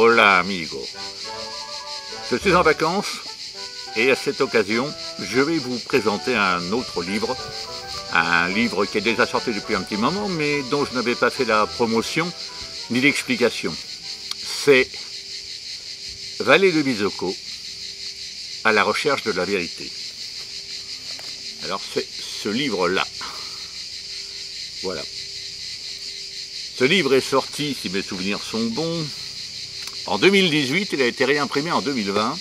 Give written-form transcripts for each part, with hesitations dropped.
Hola amigo. Je suis en vacances et à cette occasion, je vais vous présenter un autre livre. Un livre qui est déjà sorti depuis un petit moment, mais dont je n'avais pas fait la promotion ni l'explication. C'est Vallée de Visoko, à la recherche de la vérité. Alors c'est ce livre-là. Voilà. Ce livre est sorti, si mes souvenirs sont bons, en 2018, il a été réimprimé en 2020,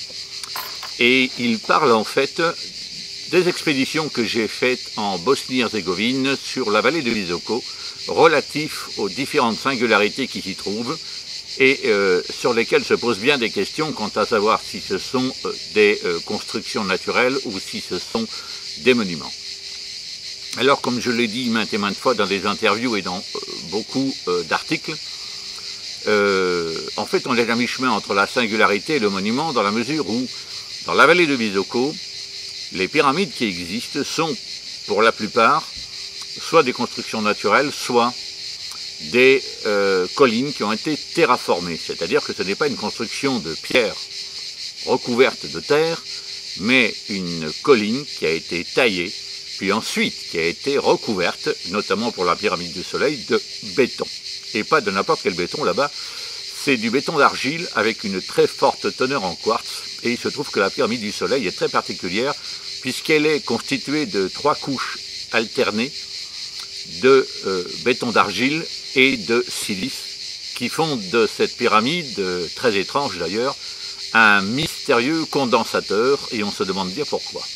et il parle en fait des expéditions que j'ai faites en Bosnie-Herzégovine sur la vallée de Visoko, relatifs aux différentes singularités qui s'y trouvent, et sur lesquelles se posent bien des questions quant à savoir si ce sont des constructions naturelles ou si ce sont des monuments. Alors, comme je l'ai dit maintes et maintes fois dans des interviews et dans beaucoup d'articles, en fait, on est à mi-chemin entre la singularité et le monument, dans la mesure où, dans la vallée de Visoko, les pyramides qui existent sont, pour la plupart, soit des constructions naturelles, soit des collines qui ont été terraformées. C'est-à-dire que ce n'est pas une construction de pierre recouverte de terre, mais une colline qui a été taillée, puis ensuite qui a été recouverte, notamment pour la pyramide du soleil, de béton. Et pas de n'importe quel béton là-bas, c'est du béton d'argile avec une très forte teneur en quartz. Et il se trouve que la pyramide du soleil est très particulière, puisqu'elle est constituée de 3 couches alternées de béton d'argile et de silice, qui font de cette pyramide, très étrange d'ailleurs, un mystérieux condensateur, et on se demande bien pourquoi.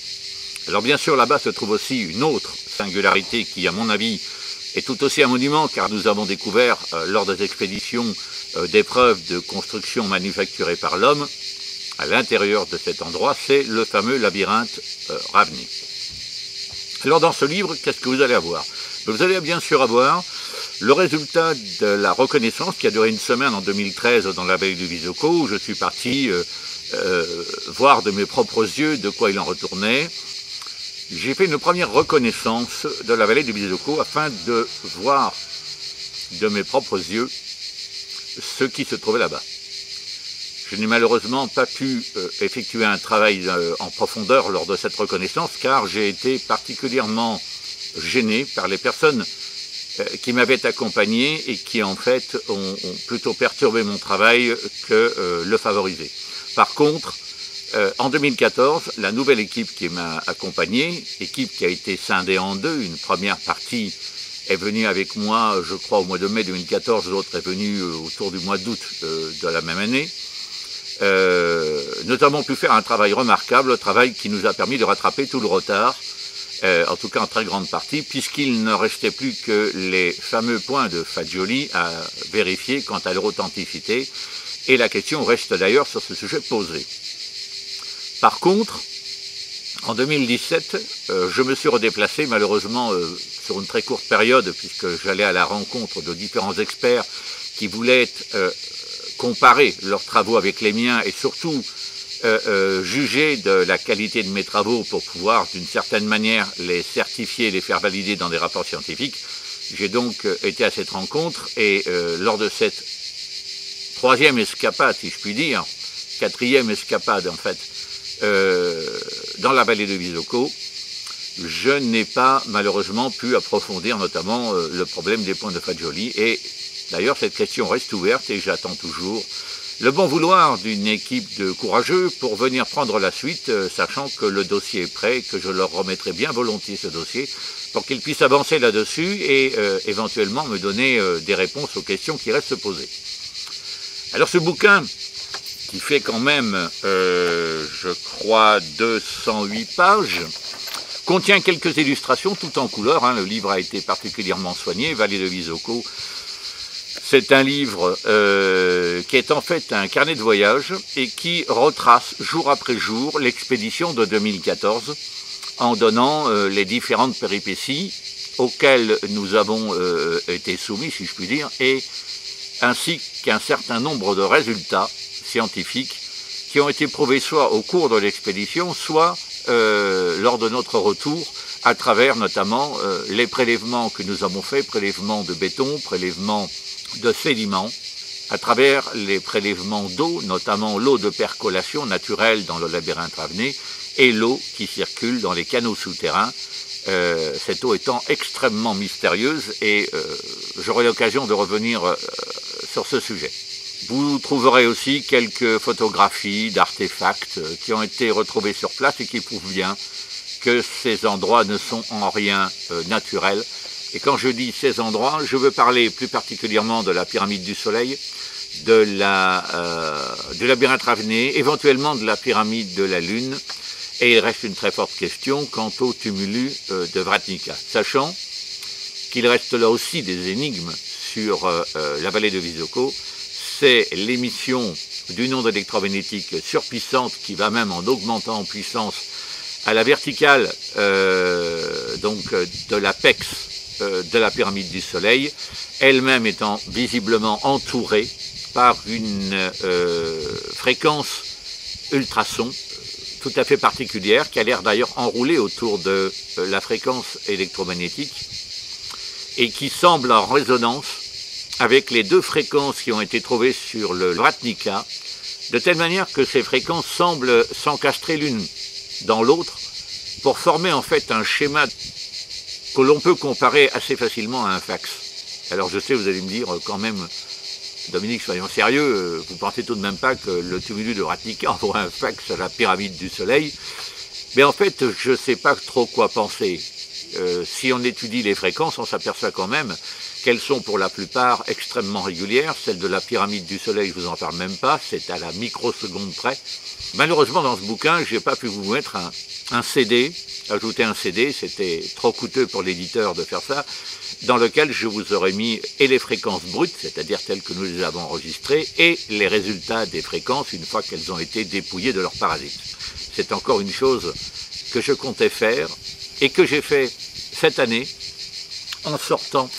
Alors bien sûr, là-bas se trouve aussi une autre singularité qui, à mon avis, est tout aussi un monument, car nous avons découvert, lors des expéditions, des preuves de construction manufacturée par l'homme. À l'intérieur de cet endroit, c'est le fameux labyrinthe Ravni. Alors dans ce livre, qu'est-ce que vous allez avoir? Vous allez bien sûr avoir le résultat de la reconnaissance qui a duré une semaine en 2013 dans la vallée du Visoko, où je suis parti voir de mes propres yeux de quoi il en retournait. J'ai fait une première reconnaissance de la vallée du Visoko afin de voir de mes propres yeux ce qui se trouvait là-bas. Je n'ai malheureusement pas pu effectuer un travail en profondeur lors de cette reconnaissance, car j'ai été particulièrement gêné par les personnes qui m'avaient accompagné et qui en fait ont plutôt perturbé mon travail que le favorisé. Par contre, en 2014, la nouvelle équipe qui m'a accompagné, équipe qui a été scindée en deux, une première partie est venue avec moi, je crois, au mois de mai 2014, l'autre est venue autour du mois d'août de la même année. Nous avons pu faire un travail remarquable, un travail qui nous a permis de rattraper tout le retard, en tout cas en très grande partie, puisqu'il ne restait plus que les fameux points de Fagioli à vérifier quant à leur authenticité, et la question reste d'ailleurs sur ce sujet posée. Par contre, en 2017, je me suis redéplacé, malheureusement sur une très courte période, puisque j'allais à la rencontre de différents experts qui voulaient comparer leurs travaux avec les miens et surtout juger de la qualité de mes travaux pour pouvoir d'une certaine manière les certifier et les faire valider dans des rapports scientifiques. J'ai donc été à cette rencontre et lors de cette troisième escapade, si je puis dire, quatrième escapade en fait, dans la vallée de Visoko, je n'ai pas malheureusement pu approfondir notamment le problème des points de Fagioli, et d'ailleurs cette question reste ouverte et j'attends toujours le bon vouloir d'une équipe de courageux pour venir prendre la suite, sachant que le dossier est prêt, que je leur remettrai bien volontiers ce dossier pour qu'ils puissent avancer là-dessus et éventuellement me donner des réponses aux questions qui restent posées. Alors ce bouquin, qui fait quand même, je crois, 208 pages, contient quelques illustrations tout en couleur. Le livre a été particulièrement soigné, Vallée de Visoko. C'est un livre qui est en fait un carnet de voyage et qui retrace jour après jour l'expédition de 2014 en donnant les différentes péripéties auxquelles nous avons été soumis, si je puis dire, et ainsi qu'un certain nombre de résultats scientifiques qui ont été prouvés soit au cours de l'expédition, soit lors de notre retour, à travers notamment les prélèvements que nous avons faits, prélèvements de béton, prélèvements de sédiments, à travers les prélèvements d'eau, notamment l'eau de percolation naturelle dans le labyrinthe ravenais et l'eau qui circule dans les canaux souterrains, cette eau étant extrêmement mystérieuse et j'aurai l'occasion de revenir sur ce sujet. Vous trouverez aussi quelques photographies d'artefacts qui ont été retrouvés sur place et qui prouvent bien que ces endroits ne sont en rien naturels. Et quand je dis ces endroits, je veux parler plus particulièrement de la pyramide du Soleil, du labyrinthe ravenais, éventuellement de la pyramide de la Lune, et il reste une très forte question quant au tumulus de Vratnica, sachant qu'il reste là aussi des énigmes sur la vallée de Visoko. C'est l'émission d'une onde électromagnétique surpuissante qui va même en augmentant en puissance à la verticale donc de l'apex de la pyramide du Soleil, elle-même étant visiblement entourée par une fréquence ultrason tout à fait particulière qui a l'air d'ailleurs enroulée autour de la fréquence électromagnétique et qui semble en résonance avec les deux fréquences qui ont été trouvées sur le Vratnica, de telle manière que ces fréquences semblent s'encastrer l'une dans l'autre pour former en fait un schéma que l'on peut comparer assez facilement à un fax. Alors je sais, vous allez me dire quand même, Dominique, soyons sérieux, vous pensez tout de même pas que le tumulus de Vratnica envoie un fax à la pyramide du Soleil? Mais en fait, je ne sais pas trop quoi penser. Si on étudie les fréquences, on s'aperçoit quand même qu'elles sont pour la plupart extrêmement régulières. Celle de la pyramide du Soleil, je ne vous en parle même pas, c'est à la microseconde près. Malheureusement, dans ce bouquin, je n'ai pas pu vous mettre un CD, ajouter un CD, c'était trop coûteux pour l'éditeur de faire ça, dans lequel je vous aurais mis et les fréquences brutes, c'est-à-dire telles que nous les avons enregistrées, et les résultats des fréquences une fois qu'elles ont été dépouillées de leurs parasites. C'est encore une chose que je comptais faire et que j'ai fait cette année en sortant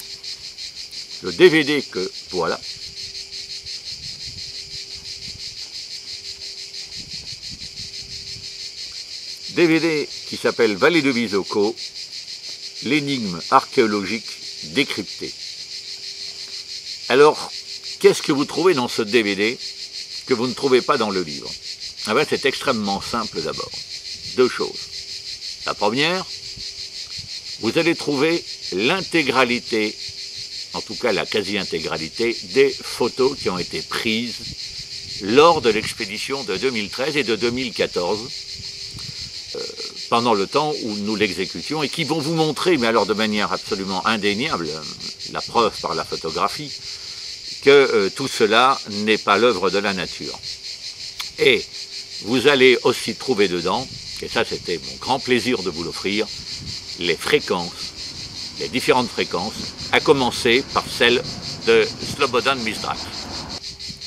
le DVD que voilà. DVD qui s'appelle Vallée de Visoko, l'énigme archéologique décryptée. Alors, qu'est-ce que vous trouvez dans ce DVD que vous ne trouvez pas dans le livre? Ah ben, c'est extrêmement simple d'abord. Deux choses. La première, vous allez trouver l'intégralité, en tout cas la quasi-intégralité, des photos qui ont été prises lors de l'expédition de 2013 et de 2014, pendant le temps où nous l'exécutions, et qui vont vous montrer, mais alors de manière absolument indéniable, la preuve par la photographie, que tout cela n'est pas l'œuvre de la nature. Et vous allez aussi trouver dedans, et ça c'était mon grand plaisir de vous l'offrir, les fréquences, les différentes fréquences, à commencer par celle de Slobodan Mizrak.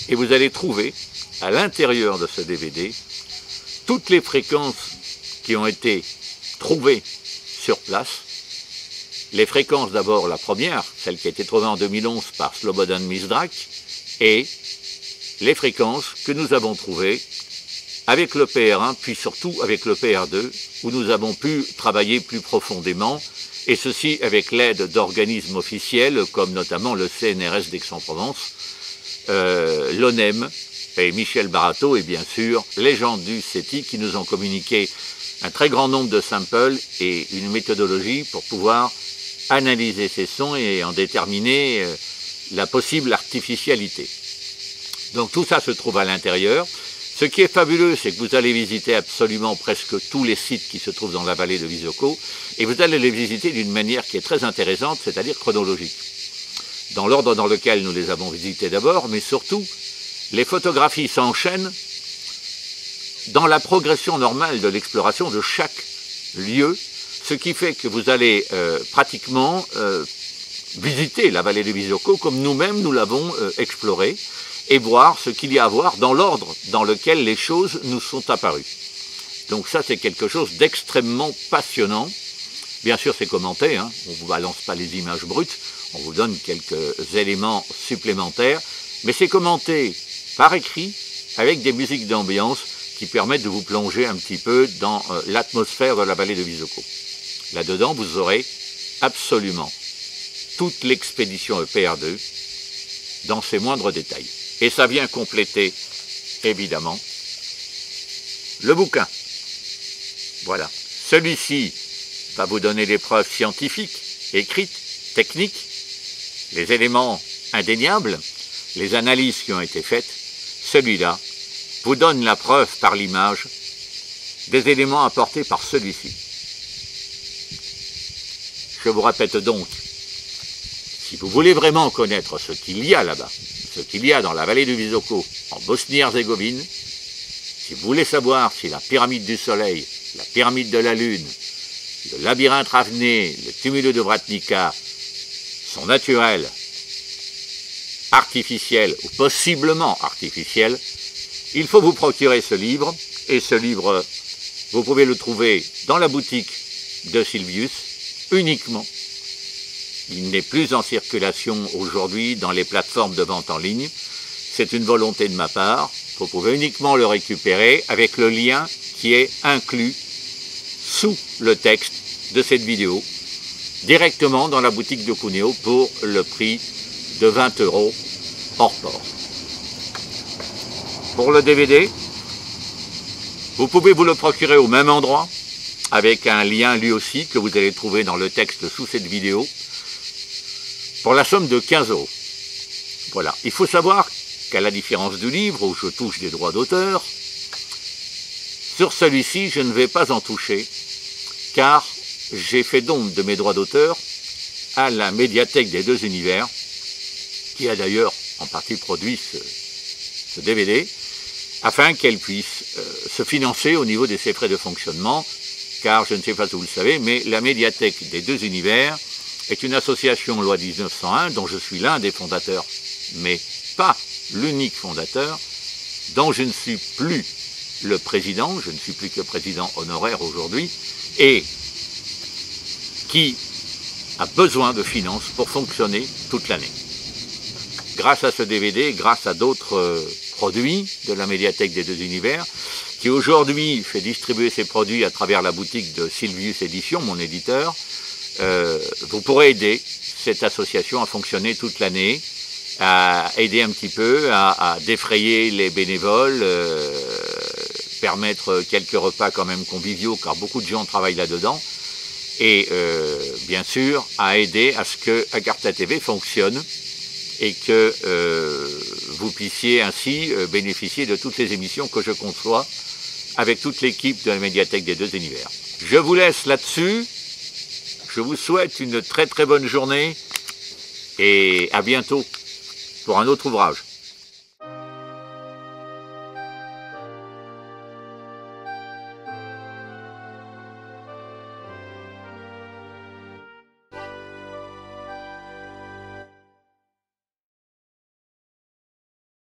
Et vous allez trouver, à l'intérieur de ce DVD, toutes les fréquences qui ont été trouvées sur place. Les fréquences d'abord, la première, celle qui a été trouvée en 2011 par Slobodan Mizrak, et les fréquences que nous avons trouvées avec le PR1, puis surtout avec le PR2, où nous avons pu travailler plus profondément, et ceci avec l'aide d'organismes officiels, comme notamment le CNRS d'Aix-en-Provence, l'ONEM, et Michel Barato, et bien sûr les gens du CETI qui nous ont communiqué un très grand nombre de samples et une méthodologie pour pouvoir analyser ces sons et en déterminer la possible artificialité. Donc tout ça se trouve à l'intérieur. Ce qui est fabuleux, c'est que vous allez visiter absolument presque tous les sites qui se trouvent dans la vallée de Visoko, et vous allez les visiter d'une manière qui est très intéressante, c'est-à-dire chronologique. Dans l'ordre dans lequel nous les avons visités d'abord, mais surtout, les photographies s'enchaînent dans la progression normale de l'exploration de chaque lieu, ce qui fait que vous allez pratiquement visiter la vallée de Visoko comme nous-mêmes nous l'avons explorée, et voir ce qu'il y a à voir dans l'ordre dans lequel les choses nous sont apparues. Donc ça, c'est quelque chose d'extrêmement passionnant. Bien sûr, c'est commenté, hein. On ne vous balance pas les images brutes, on vous donne quelques éléments supplémentaires, mais c'est commenté par écrit, avec des musiques d'ambiance qui permettent de vous plonger un petit peu dans l'atmosphère de la vallée de Visoko. Là-dedans, vous aurez absolument toute l'expédition EPR2 dans ses moindres détails. Et ça vient compléter, évidemment, le bouquin. Voilà. Celui-ci va vous donner des preuves scientifiques, écrites, techniques, les éléments indéniables, les analyses qui ont été faites. Celui-là vous donne la preuve par l'image des éléments apportés par celui-ci. Je vous répète donc, si vous voulez vraiment connaître ce qu'il y a là-bas, ce qu'il y a dans la vallée du Visoko, en Bosnie-Herzégovine, si vous voulez savoir si la pyramide du Soleil, la pyramide de la Lune, le labyrinthe Ravné, le tumulus de Vratnica sont naturels, artificiels ou possiblement artificiels, il faut vous procurer ce livre, et ce livre, vous pouvez le trouver dans la boutique de Sylvius, uniquement. Il n'est plus en circulation aujourd'hui dans les plateformes de vente en ligne. C'est une volonté de ma part. Vous pouvez uniquement le récupérer avec le lien qui est inclus sous le texte de cette vidéo, directement dans la boutique de Cuneo pour le prix de 20 € hors port. Pour le DVD, vous pouvez vous le procurer au même endroit, avec un lien lui aussi que vous allez trouver dans le texte sous cette vidéo, pour la somme de 15 €. Voilà. Il faut savoir qu'à la différence du livre où je touche des droits d'auteur, sur celui-ci, je ne vais pas en toucher, car j'ai fait don de mes droits d'auteur à la médiathèque des deux univers, qui a d'ailleurs en partie produit ce DVD, afin qu'elle puisse se financer au niveau de ses frais de fonctionnement, car je ne sais pas si vous le savez, mais la médiathèque des deux univers est une association loi 1901 dont je suis l'un des fondateurs, mais pas l'unique fondateur, dont je ne suis plus le président, je ne suis plus que président honoraire aujourd'hui, et qui a besoin de finances pour fonctionner toute l'année. Grâce à ce DVD, grâce à d'autres produits de la médiathèque des deux univers, qui aujourd'hui fait distribuer ses produits à travers la boutique de Sylvius Éditions, mon éditeur, vous pourrez aider cette association à fonctionner toute l'année, à aider un petit peu, à défrayer les bénévoles, permettre quelques repas quand même conviviaux, car beaucoup de gens travaillent là-dedans, et bien sûr à aider à ce que Agartha TV fonctionne et que vous puissiez ainsi bénéficier de toutes les émissions que je conçois avec toute l'équipe de la médiathèque des deux univers. Je vous laisse là-dessus. Je vous souhaite une très très bonne journée et à bientôt pour un autre ouvrage.